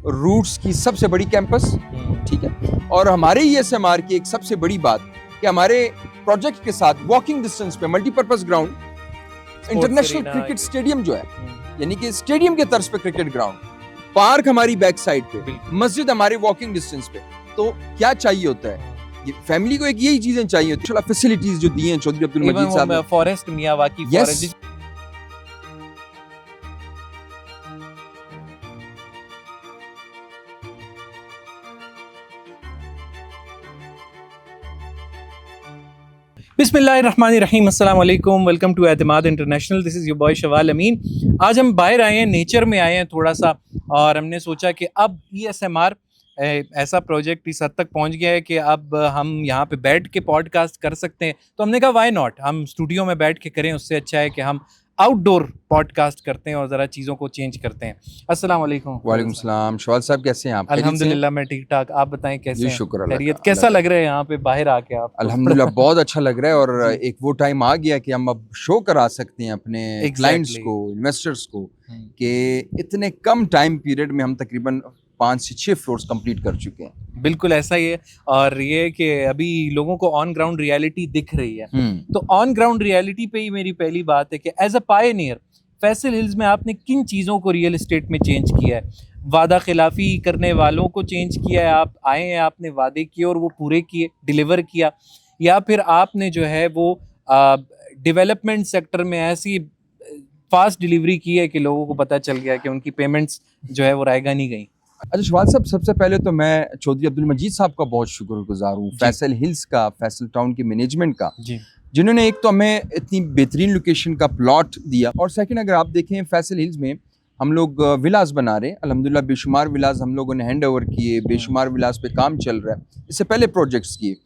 Roots की सबसे बड़ी कैंपस, ठीक है। और हमारे ESMR की एक सबसे बड़ी बात कि हमारे प्रोजेक्ट के साथ वॉकिंग डिस्टेंस पे multipurpose ground, international cricket stadium जो है, यानी कि स्टेडियम के तर्ज पे क्रिकेट ग्राउंड, पार्क हमारी बैक साइड पे, मस्जिद हमारे वॉकिंग डिस्टेंस पे। तो क्या चाहिए होता है, ये फैमिली को एक यही चीजें चाहिए, चलो फैसिलिटीज जो दी हैं चौधरी अब्दुल मजीद साहब, फॉरेस्ट मियावाकी फॉरेस्ट। बिस्मिल्लाहिर्रहमानिर्रहीम, अस्सलाम वालेकुम, welcome to Etmad International. This is your boy Shawal Amin. आज हम बाहर आए हैं, नेचर में आए हैं थोड़ा सा, और हमने सोचा कि अब ESMR ऐसा प्रोजेक्ट इस हद तक पहुंच गया है कि अब हम यहाँ पे बैठ के पॉडकास्ट कर सकते हैं। तो हमने कहा वाई नॉट, हम स्टूडियो में बैठ के करें, उससे अच्छा है कि हम आउटडोर पॉडकास्ट करते हैं और ज़रा चीज़ों को चेंज करते हैं। अस्सलाम वालेकुम। वालेकुम सलाम। शवाल साहब कैसे हैं आप? अल्हम्दुलिल्लाह मैं ठीक ठाक, आप बताएं कैसे हैं? शुक्र खैरियत? कैसा लग रहा है यहाँ पे बाहर आके आप? अल्हम्दुलिल्लाह बहुत अच्छा लग रहा है, और एक वो टाइम आ गया कि हम अब शो करा सकते हैं अपने क्लाइंट्स को, इन्वेस्टर्स को, कि इतने कम टाइम पीरियड में हम तकरीबन 5 से 6 फ्लोर्स कंप्लीट कर चुके हैं। बिल्कुल ऐसा ही है, और ये कि अभी लोगों को ऑन ग्राउंड रियलिटी दिख रही है। तो ऑन ग्राउंड रियलिटी पे ही मेरी पहली बात है कि एज अ पायनियर फैसल हिल्स में आपने किन चीज़ों को रियल एस्टेट में चेंज किया है? वादा खिलाफी करने वालों को चेंज किया है, आप आए हैं, आपने वादे किए और वो पूरे किए, डिलीवर किया, या फिर आपने जो है वो डेवलपमेंट सेक्टर में ऐसी फास्ट डिलीवरी की है कि लोगों को पता चल गया कि उनकी पेमेंट्स जो है वो रायगा नहीं गई? अच्छा शवाल साहब, सबसे पहले तो मैं चौधरी अब्दुल मजीद साहब का बहुत शुक्रगुजार हूँ, फैसल हिल्स का, फैसल टाउन के मैनेजमेंट का, जिन्होंने एक तो हमें इतनी बेहतरीन लोकेशन का प्लॉट दिया, और सेकंड अगर आप देखें फैसल हिल्स में हम लोग विलास बना रहे हैं। अल्हम्दुलिल्लाह बेशुमार विलास हम लोगों ने हैंड ओवर किए, बेशुमार विलास पे काम चल रहा है, इससे पहले प्रोजेक्ट्स किए।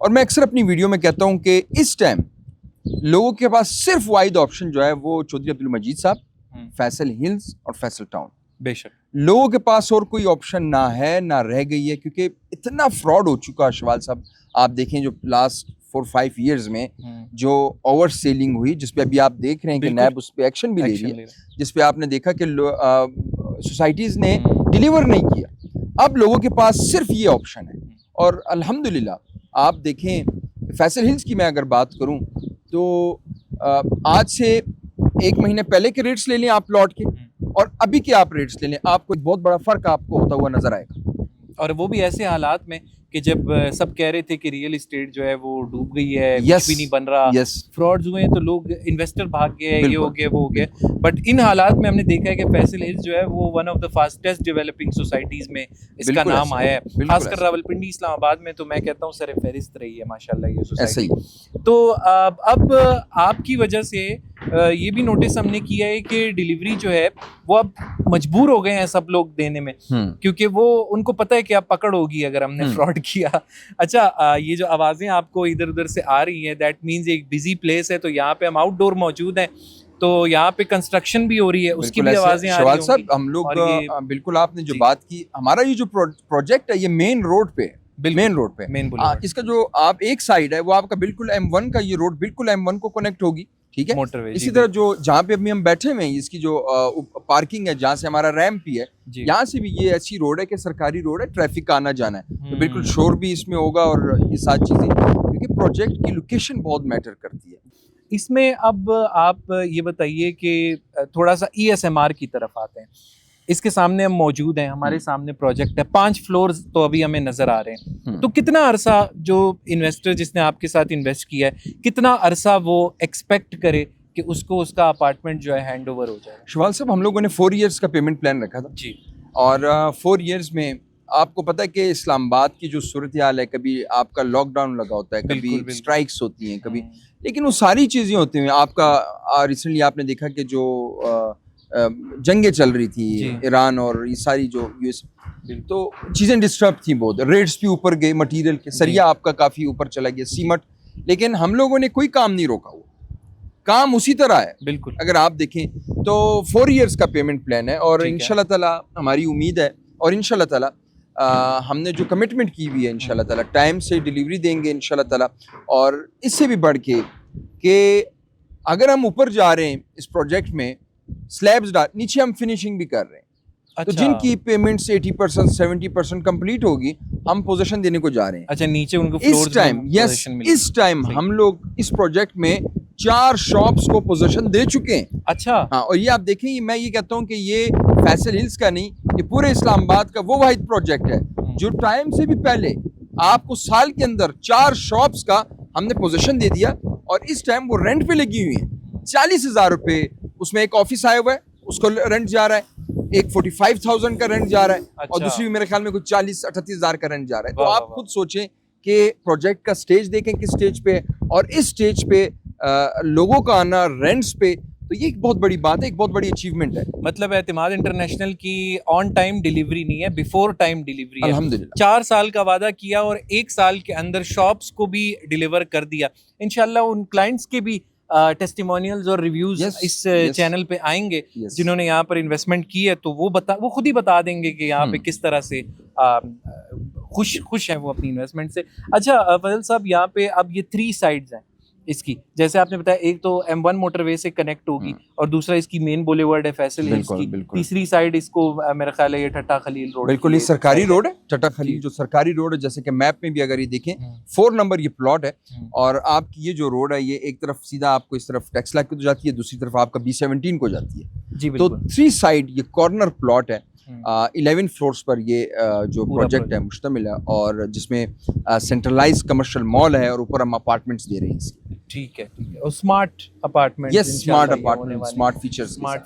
और मैं अक्सर अपनी वीडियो में कहता हूँ कि इस टाइम लोगों के पास सिर्फ वाहिद ऑप्शन जो है वो चौधरी अब्दुल मजीद साहब, फैसल हिल्स और फैसल टाउन। बेशक लोगों के पास और कोई ऑप्शन ना है ना रह गई है, क्योंकि इतना फ्रॉड हो चुका है शवाल साहब। आप देखें जो लास्ट 4-5 इयर्स में जो ओवर सेलिंग हुई, जिसपे अभी आप देख रहे हैं कि नैब उस पर एक्शन भी ले रही है, जिसपे आपने देखा कि सोसाइटीज ने डिलीवर नहीं किया। अब लोगों के पास सिर्फ ये ऑप्शन है, और अल्हम्दुलिल्लाह आप देखें फैसल हिल्स की मैं अगर बात करूं तो आज से 1 महीने पहले के रेट्स ले लें आप प्लॉट के, और अभी के आप रेट्स ले लें, आपको एक बहुत बड़ा फर्क आपको होता हुआ नजर आएगा। और वो भी ऐसे हालात में कि जब सब कह रहे थे कि रियल एस्टेट जो है वो डूब गई है, कुछ भी नहीं बन रहा, फ्रॉड्स हुए हैं, तो लोग इन्वेस्टर भाग गए, ये हो गया वो हो गया। बट इन हालात में हमने देखा है कि फैसल हिल्स जो है वो one of the fastest developing societies में इसका नाम आया है, खासकर रावलपिंडी इस्लामाबाद में। तो मैं कहता हूँ सर फहरिस्त रही है माशाल्लाह ये सोसाइटी। तो अब आपकी वजह से ये भी नोटिस हमने किया है कि डिलीवरी जो है वो अब मजबूर हो गए हैं सब लोग देने में, क्योंकि वो उनको पता है कि अब पकड़ होगी अगर हमने फ्रॉड किया। अच्छा, ये जो आवाज़ें आपको इधर उधर से आ रही हैं, दैट मीन्स एक बिजी प्लेस है, तो यहाँ पे हम आउटडोर मौजूद हैं, तो यहाँ पे कंस्ट्रक्शन भी हो रही है, उसकी भी आवाज़ें आ रही होंगी। साहब हम लोग बिल्कुल आपने जो बात की, हमारा ये जो प्रोजेक्ट है ये मेन रोड पे, मेन रोड पे, इसका जो आप एक साइड है वो आपका बिल्कुल M1 का, ये रोड बिल्कुल M1 को कनेक्ट होगी, ठीक है। मोटरवे इसी तरह जो जहाँ पे अभी हम बैठे हुए हैं, इसकी जो पार्किंग है, जहाँ से हमारा रैंप भी है, यहाँ से भी ये ऐसी रोड है कि सरकारी रोड है, ट्रैफिक का आना जाना है, तो बिल्कुल शोर भी इसमें होगा, और ये सारी चीजें, क्योंकि प्रोजेक्ट की लोकेशन बहुत मैटर करती है इसमें। अब आप ये बताइए कि थोड़ा सा ESMR की तरफ आते हैं। इसके सामने हम मौजूद हैं, हमारे सामने प्रोजेक्ट है, 5 फ्लोर्स तो अभी हमें नजर आ रहे हैं। तो कितना अरसा जो इन्वेस्टर जिसने आपके साथ इन्वेस्ट किया है, कितना अरसा वो एक्सपेक्ट करे कि उसको उसका अपार्टमेंट जो है हैंड ओवर हो जाए? शवाल साहब हम लोगों ने 4 इयर्स का पेमेंट प्लान रखा था जी, और 4 इयर्स में आपको पता है कि इस्लामाबाद की जो सूरत हाल है, कभी आपका लॉकडाउन लगा होता है, कभी स्ट्राइक्स होती हैं, कभी, लेकिन वो सारी चीज़ें होती हैं। आपका रिसेंटली आपने देखा कि जो जंगें चल रही थी ईरान और ये सारी जो यूएस, तो चीज़ें डिस्टर्ब थी बहुत, रेट्स भी ऊपर गए मटेरियल के, सरिया आपका काफ़ी ऊपर चला गया, सीमेंट, लेकिन हम लोगों ने कोई काम नहीं रोका, वो काम उसी तरह है बिल्कुल। अगर आप देखें तो 4 इयर्स का पेमेंट प्लान है, और इंशाल्लाह ताला हमारी उम्मीद है, और इंशाल्लाह ताला हमने जो कमिटमेंट की हुई है इंशाल्लाह ताला टाइम से डिलीवरी देंगे इंशाल्लाह ताला। और इससे भी बढ़ के कि अगर हम ऊपर जा रहे हैं इस प्रोजेक्ट में, स्लैब्स डाल, नीचे हम फिनिशिंग भी कर रहे हैं, तो जिनकी पेमेंट्स 80% 70% कंप्लीट होगी, हम पोजीशन देने को जा रहे हैं। अच्छा, नीचे उनको इस टाइम हम लोग इस प्रोजेक्ट में 4 शॉप्स को पोजीशन दे चुके हैं। अच्छा, हाँ, और ये आप देखें, मैं ये कहता हूँ कि ये फैसल हिल्स का नहीं, ये पूरे इस्लामाबाद का वो वाहिद प्रोजेक्ट है जो टाइम से भी पहले आपको साल के अंदर 4 शॉप्स का हमने पोजीशन दे दिया, और इस टाइम वो रेंट पे लगी हुई है। 40,000 रुपए उसमें एक ऑफिस आया हुआ है, उसको रेंट जा रहा है, एक 45,000 का रेंट जा रहा है। अच्छा। और दूसरी मेरे ख्याल में कुछ 40-38,000 का रेंट जा रहा है। तो आप खुद सोचें कि प्रोजेक्ट का स्टेज देखें किस स्टेज पे, और इस स्टेज पे लोगों का आना रेंट्स पे, तो ये एक बहुत बड़ी बात है, एक बहुत बड़ी अचीवमेंट है। मतलब एतमाद इंटरनेशनल की ऑन टाइम डिलीवरी नहीं है, बिफोर टाइम डिलीवरी है। अल्हम्दुलिल्लाह 4 साल का वादा किया और 1 साल के अंदर शॉप्स को भी डिलीवर कर दिया। इंशाल्लाह उन क्लाइंट्स के भी टेस्टिमोनियल्स और रिव्यूज इस चैनल पे आएंगे जिन्होंने यहाँ पर इन्वेस्टमेंट की है, तो वो खुद ही बता देंगे कि यहाँ पे किस तरह से खुश है वो अपनी इन्वेस्टमेंट से। अच्छा फजल साहब, यहाँ पे अब ये 3 साइड्स हैं इसकी, जैसे आपने बताया, एक तो M1 मोटरवे से कनेक्ट होगी और दूसरा इसकी मेन बुलेवर्ड है फैसल हिल्स की, तीसरी साइड इसको मेरा ख्याल है ये ठट्टा खलील रोड, बिल्कुल ये सरकारी रोड है, ठट्टा खलील जो सरकारी रोड है। जैसे कि मैप में भी अगर ये देखें 4 नंबर ये प्लॉट है, और आपकी ये जो रोड है ये एक तरफ सीधा आपको इस तरफ टेक्सला की तो जाती है, दूसरी तरफ आपका B17 को जाती है जी। तो 3 साइड ये कॉर्नर प्लॉट है, 11 फ्लोर्स पर ये जो प्रोजेक्ट है मुश्तमिल है, और जिसमें सेंट्रलाइज कमर्शियल मॉल है और ऊपर हम अपार्टमेंट्स दे रहे हैं। ठीक है, और smart apartment, smart apartment, smart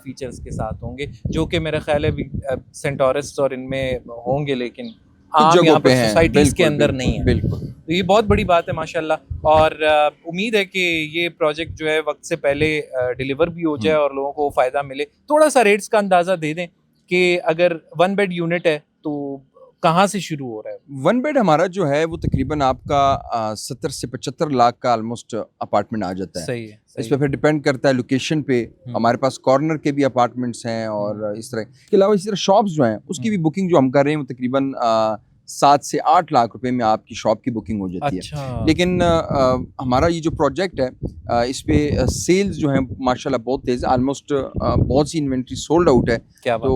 features के साथ होंगे, जो कि मेरा ख्याल है सेंटोरस और इनमें होंगे, लेकिन आम यहाँ पे सोसाइटीज के अंदर नहीं है। बिल्कुल, तो ये बहुत बड़ी बात है माशाल्लाह, और उम्मीद है कि ये प्रोजेक्ट जो है वक्त से पहले डिलीवर भी हो जाए और लोगों को फ़ायदा मिले। थोड़ा सा रेट्स का अंदाज़ा दे दें कि अगर 1 बेड यूनिट है तो कहाँ से शुरू हो रहा है? 1 बेड हमारा जो है वो तकरीबन आपका 70 से 75 लाख का ऑलमोस्ट अपार्टमेंट आ जाता है। सही है, इस पे फिर डिपेंड करता है लोकेशन पे। हमारे पास कॉर्नर के भी अपार्टमेंट्स हैं, और इस तरह के अलावा इसी तरह शॉप्स जो हैं उसकी भी बुकिंग जो हम कर रहे हैं वो तकरीबन 7 से 8 लाख रुपए में आपकी शॉप की बुकिंग हो जाती है। लेकिन हमारा ये जो प्रोजेक्ट है इस पे सेल्स जो है माशाल्लाह बहुत तेज़ है, ऑलमोस्ट बहुत सी इन्वेंट्री सोल्ड आउट है। तो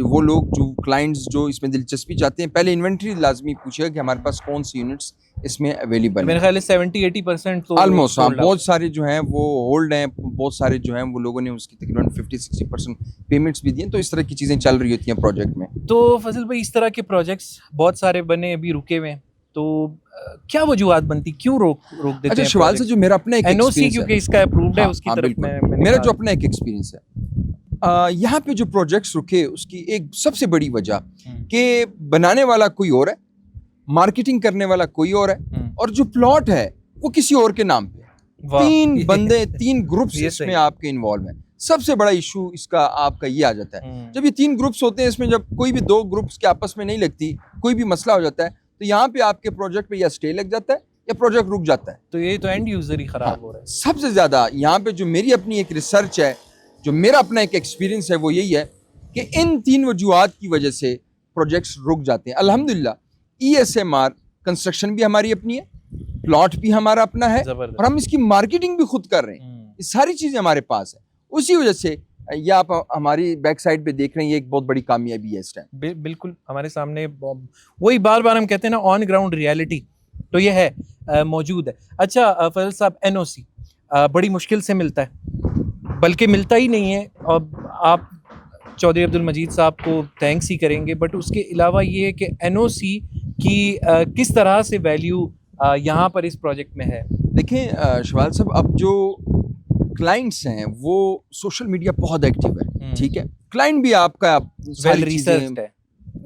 वो लोग जो क्लाइंट्स जो इसमें दिलचस्पी चाहते हैं, पहले इन्वेंट्री लाजमी पूछेगा कि हमारे पास कौन सी यूनिट्स इसमें अवेलेबल है। मेरे ख्याल 70-80% तो ऑलमोस्ट, हाँ, बहुत सारे जो हैं वो होल्ड हैं, बहुत सारे जो हैं वो लोगों ने उसकी तकरीबन 50-60% पेमेंट्स भी दिए। तो इस तरह की चीज़ें चल रही होती हैं प्रोजेक्ट में। तो फजल भाई, इस तरह के प्रोजेक्ट्स बहुत सारे बने, अभी रुके हुए हैं, तो क्या वजूहत बनती, क्यों रोक देते हैं? अच्छा शिवाल से जो मेरा अपना एक एनओसी क्योंकि इसका अप्रूव्ड है, उसकी तरफ मेरा जो अपना एक एक्सपीरियंस है, यहाँ पे जो प्रोजेक्ट्स रुके उसकी एक सबसे बड़ी वजह कि बनाने वाला कोई और है, मार्केटिंग करने वाला कोई और है, और जो प्लॉट है वो किसी और के नाम पे। 3 बंदे 3 ग्रुप्स इसमें आपके इन्वॉल्व हैं। सबसे बड़ा इशू इसका आपका ये आ जाता है, जब ये 3 ग्रुप्स होते हैं, इसमें जब कोई भी 2 ग्रुप्स के आपस में नहीं लगती, कोई भी मसला हो जाता है, तो यहाँ पे आपके प्रोजेक्ट पे या स्टे लग जाता है या प्रोजेक्ट रुक जाता है। तो ये तो एंड यूजर ही खराब हो रहा है। सबसे ज्यादा यहाँ पे जो मेरी अपनी एक रिसर्च है, जो मेरा अपना एक एक्सपीरियंस है, वो यही है कि इन 3 वजूहात की वजह से प्रोजेक्ट्स रुक जाते हैं। अल्हम्दुलिल्लाह ESMR कंस्ट्रक्शन भी हमारी अपनी है, प्लॉट भी हमारा अपना है, और हम इसकी मार्केटिंग भी खुद कर रहे हैं। ये सारी चीजें हमारे पास है। उसी वजह से ये आप हमारी बैक साइड पे देख रहे हैं, ये एक बहुत बड़ी कामयाबी है इस टाइम। बिल्कुल हमारे सामने वही बार बार हम कहते हैं ना, ऑन ग्राउंड रियलिटी तो ये है, मौजूद है। अच्छा फजल साहब, NOC बड़ी मुश्किल से मिलता है, बल्कि मिलता ही नहीं है, और आप चौधरी अब्दुल मजीद साहब को थैंक्स ही करेंगे, बट उसके अलावा ये है कि NOC की किस तरह से वैल्यू यहाँ पर इस प्रोजेक्ट में है? देखें शवाल साहब, अब जो क्लाइंट्स हैं वो सोशल मीडिया बहुत एक्टिव है, ठीक है। क्लाइंट भी आपका वेल रिसर्च्ड है,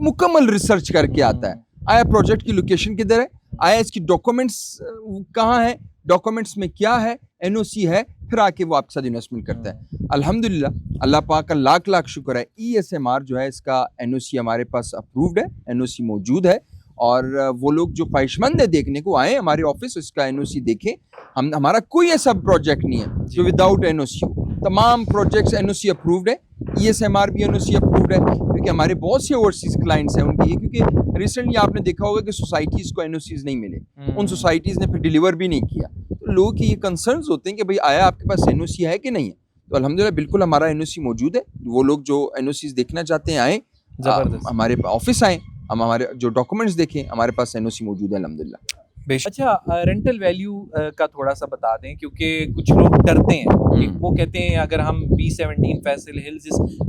मुकम्मल रिसर्च करके आता है, आया प्रोजेक्ट की लोकेशन किधर है, आया इसकी डॉक्यूमेंट्स कहाँ है, डॉक्यूमेंट्स में क्या है, NOC है, फिर आके वो आपके साथ इन्वेस्टमेंट करता है। अल्हम्दुलिल्लाह, अल्लाह पाक का लाख लाख शुक्र है, ESMR जो है इसका NOC हमारे पास अप्रूव्ड है, NOC मौजूद है, और वो लोग जो ख्वाहिशमंद है देखने को आए हमारे ऑफिस, इसका NOC देखें। हमारा कोई ऐसा प्रोजेक्ट नहीं है जो विदाउट NOC हो, तमाम प्रोजेक्ट्स NOC अप्रूव्ड है, ESMR भी NOC अप्रूव्ड है, क्योंकि हमारे बहुत से ओवरसीज क्लाइंट्स हैं उनकी, क्योंकि रिसेंटली आपने देखा होगा कि सोसाइटीज़ को NOCs नहीं मिले, उन सोसाइटीज़ ने फिर डिलीवर भी नहीं किया। तो लोगों की ये कंसर्न्स होते हैं कि भाई आया आपके पास NOC है कि नहीं है। तो अल्हम्दुलिल्लाह बिल्कुल हमारा NOC मौजूद है, वो लोग जो NOCs देखना चाहते हैं आएँ, जबरदस्त। हमारे ऑफिस आए, हम हमारे जो डॉक्यूमेंट्स देखें, हमारे पास एनओसी मौजूद है अल्हम्दुलिल्लाह। अच्छा, रेंटल वैल्यू का थोड़ा सा बता दें, क्योंकि कुछ लोग डरते हैं कि वो कहते हैं अगर हम B17 फैसल हिल्स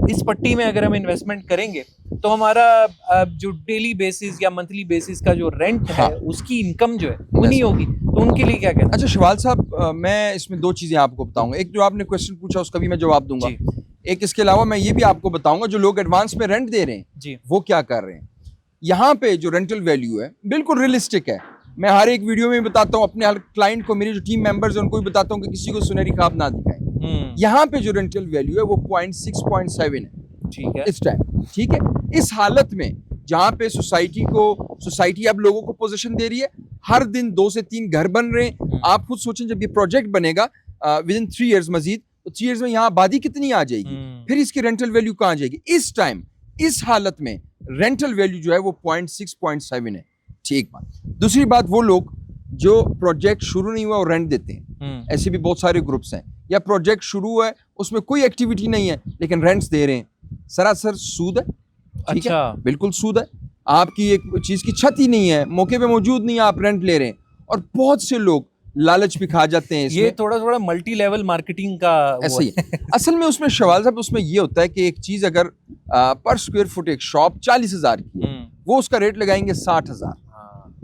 इस पट्टी में अगर हम इन्वेस्टमेंट करेंगे तो हमारा जो डेली बेसिस या मंथली बेसिस का जो रेंट है उसकी इनकम जो है वो नहीं होगी, तो उनके लिए क्या कहते हैं? अच्छा शवाल साहब, मैं इसमें दो चीज़ें आपको बताऊंगा। एक जो आपने क्वेश्चन पूछा उसका भी मैं जवाब दूंगा। एक इसके अलावा मैं ये भी आपको बताऊंगा जो लोग एडवांस में रेंट दे रहे हैं जी, वो क्या कर रहे हैं। यहाँ पे जो रेंटल वैल्यू है बिल्कुल रियलिस्टिक है। मैं हर एक वीडियो में बताता हूँ, अपने हर क्लाइंट को, मेरे जो टीम मेंबर्स हैं उनको भी बताता हूँ कि किसी को सुनहरी ख्वाब ना दिखाएं। यहाँ पे जो रेंटल वैल्यू है वो 0.6-0.7 है, ठीक है, इस टाइम। ठीक है, इस हालत में जहाँ पे सोसाइटी अब लोगों को पोजीशन दे रही है, हर दिन 2 से 3 घर बन रहे हैं। आप खुद सोचें जब ये प्रोजेक्ट बनेगा विद इन 3 इयर्स मजीद, तो 3 इयर्स में यहाँ आबादी कितनी आ जाएगी, फिर इसकी रेंटल वैल्यू कहाँ जाएगी। इस टाइम इस हालत में रेंटल वैल्यू जो है वो 0.6-0.7 है। ठीक बात। दूसरी बात, वो लोग जो प्रोजेक्ट शुरू नहीं हुआ और रेंट देते हैं, ऐसे भी बहुत सारे ग्रुप्स हैं, या प्रोजेक्ट शुरू हुआ है उसमें कोई एक्टिविटी नहीं है लेकिन रेंट्स दे रहे हैं, सरासर सूद है। ठीक अच्छा, है, बिल्कुल सूद है। आपकी एक चीज की छत ही नहीं है, मौके पे मौजूद नहीं है, आप रेंट ले रहे हैं। और बहुत से लोग लालच भी खा जाते हैं इसमें। ये थोड़ा मल्टी लेवल मार्केटिंग का ऐसे ही असल में उसमें शवाल साहब, उसमें ये होता है कि एक चीज अगर पर स्क्वायर फुट एक शॉप 40,000 की है, वो उसका रेट लगाएंगे 60,000,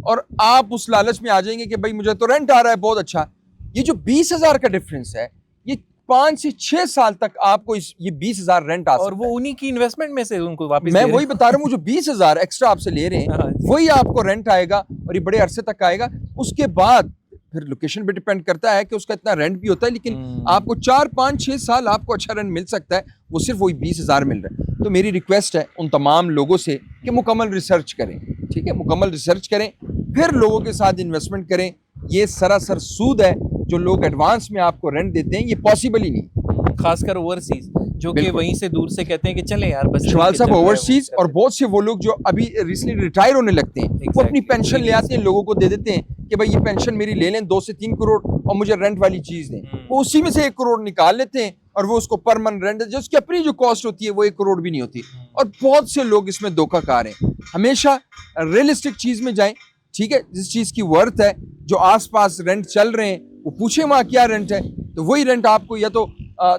और आप उस लालच में आ जाएंगे कि भाई मुझे तो रेंट आ रहा है बहुत अच्छा। ये जो 20,000 का डिफरेंस है, ये 5 से 6 साल तक आपको ये 20,000 रेंट आ सकता है, और वो उन्हीं की इन्वेस्टमेंट में से उनको वापस मैं वही बता रहा हूँ, जो 20,000 एक्स्ट्रा आपसे ले रहे हैं वही आपको रेंट आएगा और ये बड़े अरसे तक आएगा। उसके बाद फिर लोकेशन पे डिपेंड करता है कि उसका इतना रेंट भी होता है, लेकिन आपको 4, 5, 6 साल आपको अच्छा रेंट मिल सकता है। वो सिर्फ वही 20,000 मिल रहा है। तो मेरी रिक्वेस्ट है उन तमाम लोगों से कि मुकम्मल रिसर्च करें। ठीक है, मुकम्मल रिसर्च करें, फिर लोगों के साथ इन्वेस्टमेंट करें। ये सरासर सूद है जो लोग एडवांस में आपको रेंट देते हैं, ये पॉसिबल ही नहीं, खासकर ओवरसीज जो कि वहीं से दूर से कहते हैं कि चले यार बस। शवाल साहब, ओवरसीज और बहुत से वो लोग जो अभी रिसेंटली रिटायर होने लगते हैं, वो अपनी पेंशन ले आते हैं, लोगों को दे देते हैं कि भाई ये पेंशन मेरी ले लें 2 से 3 करोड़ और मुझे रेंट वाली चीज दें। वो उसी में से 1 करोड़ निकाल लेते हैं और वो उसको पर मंथ रेंट, जो उसकी अपनी जो कॉस्ट होती है वो 1 करोड़ भी नहीं होती। और बहुत से लोग इसमें धोखाकार हैं। हमेशा रियलिस्टिक चीज में जाएं। ठीक है, जिस चीज की वर्थ है, जो आसपास रेंट चल रहे हैं, वो पूछे वहां क्या रेंट है, तो वही रेंट आपको या तो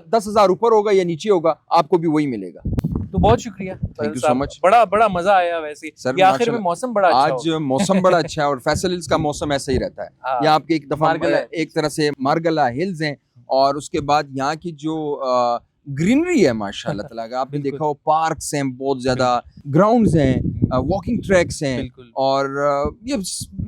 10,000 ऊपर होगा या नीचे होगा, आपको भी वही मिलेगा। तो बहुत शुक्रिया, थैंक यू सो मच। बड़ा मजा आया वैसे सर। आखिर में मौसम बड़ा अच्छा, आज मौसम बड़ा अच्छा है और फैसल हिल्स का मौसम ऐसा ही रहता है। यहाँ आपके एक दफा एक तरह से मार्गला हिल्स हैं, और उसके बाद यहाँ की जो ग्रीनरी है माशाल्लाह ताला का, आपने देखा हो, पार्क्स हैं बहुत ज्यादा, ग्राउंड्स हैं, वॉकिंग ट्रैक्स हैं, और ये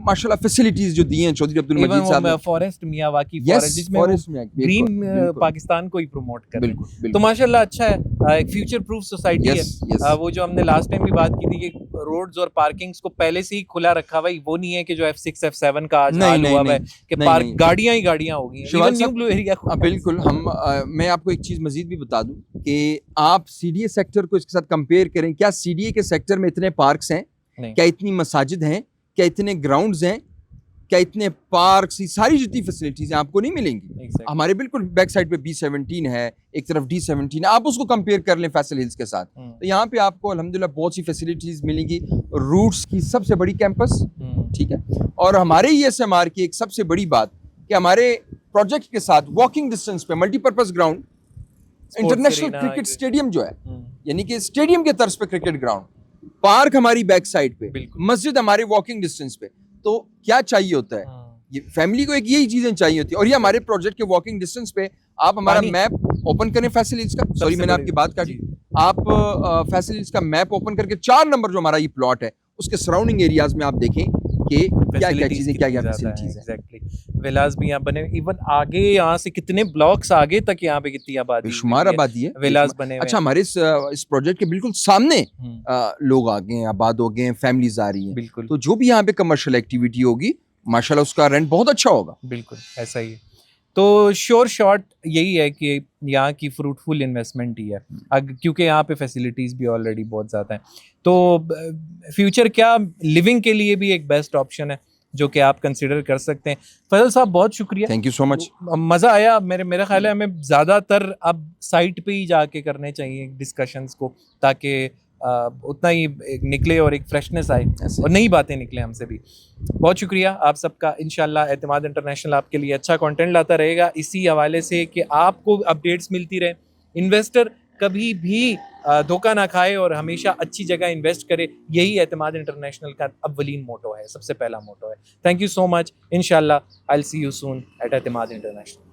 माशाल्लाह फैसिलिटीज जो दी हैं चौधरी अब्दुल मजीद साहब ने। फॉरेस्ट मियावाकी फॉरेस्ट जिसमें ग्रीन पाकिस्तान को ही प्रमोट कर रहे हैं, तो माशाल्लाह अच्छा है। एक फ्यूचर प्रूफ सोसाइटी है। वो जो हमने लास्ट टाइम भी बात की थी कि रोड्स और पार्किंग्स को पहले से ही खुला रखा हुआ, वो नहीं है कि जो F6 F7 का आज हाल हुआ है कि पार्क गाड़ियां ही गाड़ियां हो गई हैं, इवन न्यू ब्लू एरिया। बिल्कुल, मैं आपको एक चीज मजीद भी बता दूं कि आप CDA सेक्टर को इसके साथ कंपेयर करें। क्या CDA के सेक्टर में इतने पार्क्स हैं? क्या इतनी मसाजिद हैं? क्या इतने ग्राउंड्स हैं? क्या इतने पार्क्स, सारी जितनी फैसिलिटीज हैं आपको नहीं मिलेंगी। हमारे बिल्कुल बैक साइड पे B17 है, एक तरफ D17 है, आप उसको कंपेयर कर लें फैसल हिल्स के साथ, तो यहाँ पे आपको अल्हम्दुलिल्लाह बहुत सी फैसिलिटीज मिलेंगी। रूट्स की सबसे बड़ी कैंपस, ठीक है, और हमारे ESMR की एक सबसे बड़ी बात कि हमारे प्रोजेक्ट के साथ वॉकिंग डिस्टेंस पे multipurpose ground, international cricket stadium जो है, यानी कि स्टेडियम के तर्ज पे क्रिकेट ग्राउंड, पार्क हमारी बैक साइड पे, मस्जिद हमारे वॉकिंग डिस्टेंस पे। तो क्या चाहिए होता है, ये फैमिली को एक यही चीजें चाहिए होती है। और ये हमारे प्रोजेक्ट के वॉकिंग डिस्टेंस पे आप हमारा मैप ओपन करें फैसल हिल्स का, सॉरी मैंने आपकी बात काटी, आप फैसल हिल्स का मैप ओपन करके 4 नंबर जो हमारा ये प्लॉट है उसके सराउंडिंग एरियाज में आप देखें कि क्या क्या चीजें, क्या क्या फैसिलिटीज हैं। एग्जैक्टली, विलास भी यहाँ बने, इवन आगे यहाँ से कितने ब्लॉक्स आगे तक यहाँ पे कितनी आबादी, बेशुमार आबादी है, विलास बने। अच्छा, हमारे इस प्रोजेक्ट के बिल्कुल सामने लोग आ गए हैं, आबाद हो गए हैं, फैमिलीज आ रही हैं। बिल्कुल, तो जो भी यहाँ पे कमर्शियल एक्टिविटी होगी माशाल्लाह उसका रेंट बहुत अच्छा होगा। बिल्कुल ऐसा ही है। तो श्योर शॉर्ट यही है कि यहाँ की फ्रूटफुल इन्वेस्टमेंट ही है, क्योंकि यहाँ पे फैसिलिटीज़ भी ऑलरेडी बहुत ज़्यादा हैं। तो फ्यूचर क्या लिविंग के लिए भी एक बेस्ट ऑप्शन है जो कि आप कंसिडर कर सकते हैं। फजल साहब बहुत शुक्रिया, थैंक यू सो मच, मज़ा आया। मेरा ख्याल है हमें ज़्यादातर अब साइट पे ही जाके करने चाहिए डिस्कशंस को, ताकि उतना ही निकले और एक फ्रेशनेस आए और नई बातें निकले हमसे भी। बहुत शुक्रिया आप सबका। इंशाल्लाह एतमाद इंटरनेशनल आपके लिए अच्छा कंटेंट लाता रहेगा इसी हवाले से कि आपको अपडेट्स मिलती रहे। इन्वेस्टर कभी भी धोखा ना खाए और हमेशा अच्छी जगह इन्वेस्ट करे, यही एतमाद इंटरनेशनल का अव्वलीन मोटो है, सबसे पहला मोटो है। Thank you so much. इंशाल्लाह I will see you soon at Etmad international.